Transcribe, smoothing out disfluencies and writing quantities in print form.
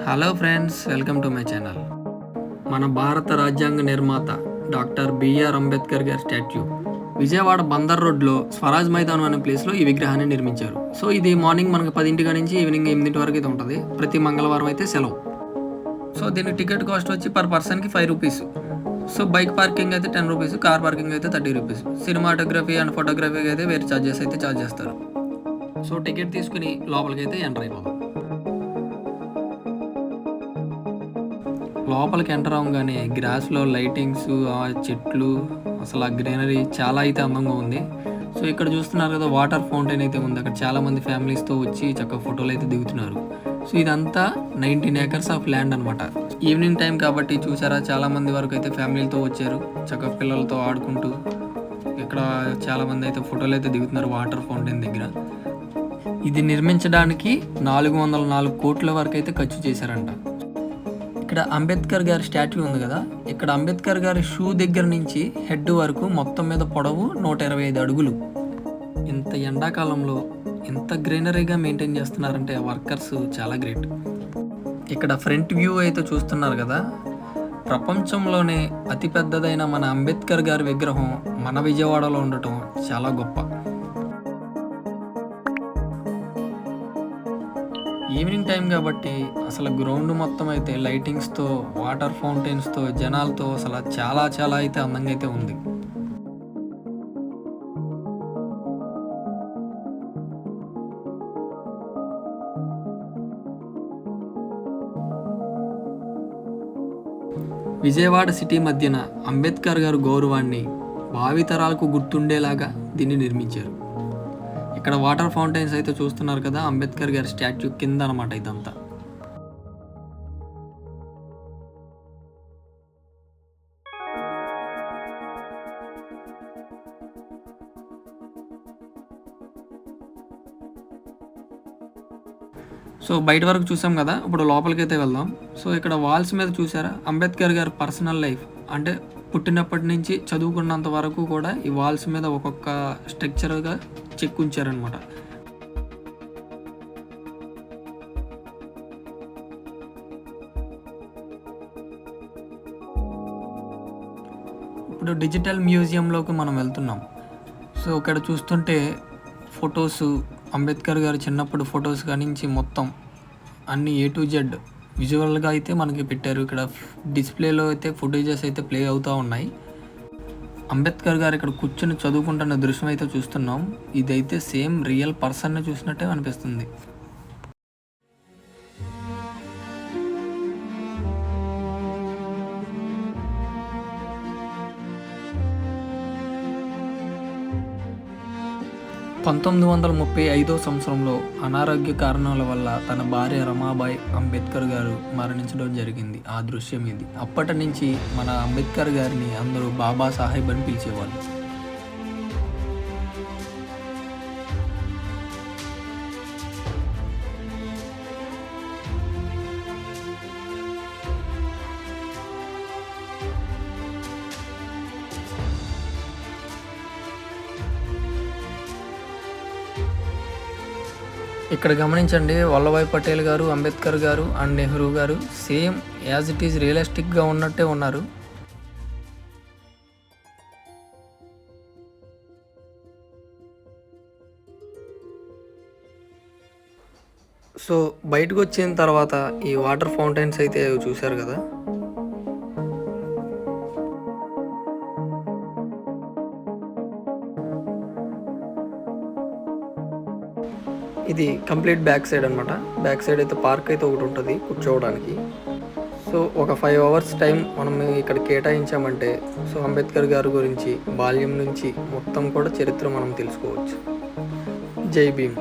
Hello friends, welcome to my channel. మన భారత రాజ్యాంగ నిర్మాత డాక్టర్ బిఆర్ అంబేద్కర్ గారి స్టాట్యూ విజయవాడ బందర్ రోడ్లో స్వరాజ్ మైదానం అనే ప్లేస్లో ఈ విగ్రహాన్ని నిర్మించారు. సో ఇది మార్నింగ్ మనకు 10 నుంచి ఈవినింగ్ 8 వరకు అయితే ఉంటుంది. ప్రతి మంగళవారం అయితే సెలవు. సో దీని టికెట్ కాస్ట్ వచ్చి పర్ పర్సన్కి 5 రూపీస్. సో బైక్ పార్కింగ్ అయితే 10 రూపీస్, కార్ పార్కింగ్ అయితే 30 రూపీస్. సినిమాటోగ్రఫీ అండ్ ఫోటోగ్రఫీకి అయితే వేరే ఛార్జెస్ అయితే ఛార్జ్ చేస్తారు. సో టికెట్ తీసుకుని లోపలికి అయితే ఎంటర్ అయిపోదాం. లోపలికి ఎంటర్ అవ్వగానే గ్రాస్లో లైటింగ్స్, ఆ చెట్లు, అసలు ఆ గ్రీనరీ చాలా అయితే అందంగా ఉంది. సో ఇక్కడ చూస్తున్నారు కదా, వాటర్ ఫౌంటైన్ అయితే ఉంది. అక్కడ చాలామంది ఫ్యామిలీస్తో వచ్చి చక్కగా ఫోటోలు అయితే దిగుతున్నారు. సో ఇదంతా 19 acres ఆఫ్ ల్యాండ్ అనమాట. ఈవినింగ్ టైం కాబట్టి చూసారా, చాలామంది వరకు అయితే ఫ్యామిలీలతో వచ్చారు. చక్కగా పిల్లలతో ఆడుకుంటూ ఇక్కడ చాలామంది అయితే ఫోటోలు అయితే దిగుతున్నారు వాటర్ ఫౌంటైన్ దగ్గర. ఇది నిర్మించడానికి 404 కోట్ల వరకు అయితే ఖర్చు చేశారంట. ఇక్కడ అంబేద్కర్ గారి స్టాట్యూ ఉంది కదా, ఇక్కడ అంబేద్కర్ గారి షూ దగ్గర నుంచి హెడ్ వరకు మొత్తం మీద పొడవు 125 అడుగులు. ఇంత ఎండాకాలంలో ఇంత గ్రీనరీగా మెయింటైన్ చేస్తున్నారంటే వర్కర్స్ చాలా గ్రేట్. ఇక్కడ ఫ్రంట్ వ్యూ అయితే చూస్తున్నారు కదా, ప్రపంచంలోనే అతిపెద్దదైన మన అంబేద్కర్ గారి విగ్రహం మన విజయవాడలో ఉండటం చాలా గొప్ప. ఈవినింగ్ టైం కాబట్టి అసలు గ్రౌండ్ మొత్తం అయితే లైటింగ్స్తో, వాటర్ ఫౌంటైన్స్తో, జనాలతో అసలు చాలా అయితే అందంగా అయితే ఉంది. విజయవాడ సిటీ మధ్యన అంబేద్కర్ గారు గౌరవాన్ని భావితరాలకు గుర్తుండేలాగా దీన్ని నిర్మించారు. ఇక్కడ వాటర్ ఫౌంటైన్స్ అయితే చూస్తున్నారు కదా, అంబేద్కర్ గారి స్టాట్యూ కింద అనమాట ఇదంతా. సో బయట వరకు చూసాం కదా, ఇప్పుడు లోపలికి అయితే వెళ్దాం. సో ఇక్కడ వాల్స్ మీద చూసారా, అంబేద్కర్ గారి పర్సనల్ లైఫ్, అంటే పుట్టినప్పటి నుంచి చదువుకున్నంత వరకు కూడా ఈ వాల్స్ మీద ఒక్కొక్క స్ట్రక్చర్గా చెక్కుంచారనమాట. ఇప్పుడు డిజిటల్ మ్యూజియంలోకి మనం వెళ్తున్నాం. సో ఇక్కడ చూస్తుంటే ఫొటోస్, అంబేద్కర్ గారు చిన్నప్పుడు ఫొటోస్ కానించి మొత్తం అన్ని A to Z విజువల్గా అయితే మనకి పెట్టారు. ఇక్కడ డిస్ప్లేలో అయితే ఫుటేజెస్ అయితే ప్లే అవుతూ ఉన్నాయి. అంబేద్కర్ గారు ఇక్కడ కూర్చొని చదువుకుంటున్న దృశ్యం అయితే చూస్తున్నాం. ఇదైతే సేమ్ రియల్ పర్సన్ని చూసినట్టే అనిపిస్తుంది. సంవత్సరంలో అనారోగ్య కారణాల వల్ల తన భార్య రమాబాయి అంబేద్కర్ గారు మరణించడం జరిగింది. ఆ దృశ్యం ఇది. అప్పటి నుంచి మన అంబేద్కర్ గారిని అందరూ బాబా సాహెబ్ అని పిలిచేవాళ్ళు. ఇక్కడ గమనించండి, వల్లభాయ్ పటేల్ గారు, అంబేద్కర్ గారు అండ్ నెహ్రూ గారు సేమ్ యాజ్ ఇట్ ఈజ్ రియలిస్టిక్గా ఉన్నట్టే ఉన్నారు. సో బయటకు వచ్చిన తర్వాత ఈ వాటర్ ఫౌంటైన్స్ అయితే చూశారు కదా, ఇది కంప్లీట్ బ్యాక్ సైడ్ అనమాట. బ్యాక్ సైడ్ అయితే పార్క్ అయితే ఒకటి ఉంటుంది కూర్చోవడానికి. సో ఒక 5 hours టైం మనం ఇక్కడ కేటాయించామంటే సో అంబేద్కర్ గారి గురించి బాల్యం నుంచి మొత్తం కూడా చరిత్ర మనం తెలుసుకోవచ్చు. జై భీమ్.